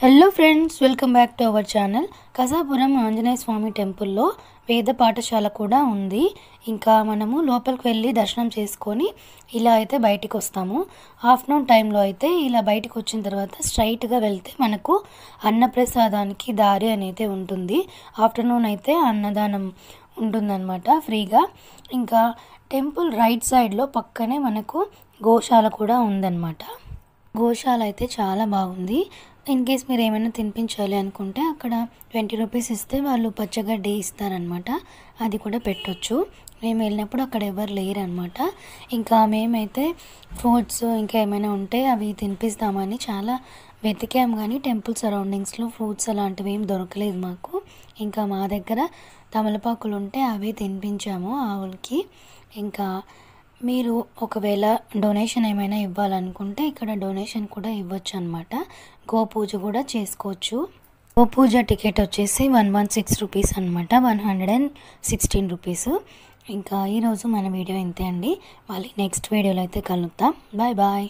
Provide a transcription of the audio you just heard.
Hello friends, welcome back to our channel. Kasapuram Anjaneya Swami టెంపుల్లో వేద పాఠశాల కూడా ఉంది. ఇంకా మనము లోపలికి వెళ్ళి దర్శనం చేసుకొని ఇలా అయితే బయటికి వస్తాము. ఆఫ్టర్నూన్ టైంలో అయితే ఇలా బయటికి వచ్చిన తర్వాత స్ట్రైట్గా వెళ్తే మనకు అన్నప్రసాదానికి దారి అనేది ఉంటుంది. ఆఫ్టర్నూన్ అయితే అన్నదానం ఉంటుందన్నమాట ఫ్రీగా. ఇంకా టెంపుల్ రైట్ సైడ్లో పక్కనే మనకు గోశాల కూడా ఉందన్నమాట. గోశాల అయితే చాలా బాగుంది. ఇన్ కేస్ మీరు ఏమైనా తినిపించాలి అనుకుంటే అక్కడ 20 రూపీస్ ఇస్తే వాళ్ళు పచ్చగడ్డి ఇస్తారనమాట. అది కూడా పెట్టొచ్చు. మేము వెళ్ళినప్పుడు అక్కడ ఎవరు లేరనమాట. ఇంకా మేమైతే ఫ్రూట్స్ ఇంకా ఏమైనా ఉంటే అవి తినిపిస్తామని చాలా వెతికాము, కానీ టెంపుల్ సరౌండింగ్స్లో ఫ్రూట్స్ అలాంటివి ఏం దొరకలేదు మాకు. ఇంకా మా దగ్గర తమలపాకులు ఉంటే అవి తినిపించాము ఆవులకి. ఇంకా మీరు ఒకవేళ డొనేషన్ ఏమైనా ఇవ్వాలనుకుంటే ఇక్కడ డొనేషన్ కూడా ఇవ్వచ్చు అనమాట. గోపూజ కూడా చేసుకోవచ్చు. గోపూజ టికెట్ వచ్చేసి 116 రూపీస్ అనమాట, 116 రూపీస్. ఇంకా ఈరోజు మన వీడియో ఇంతే అండి. మళ్ళీ నెక్స్ట్ వీడియోలో అయితే కలుద్దాం. Bye bye.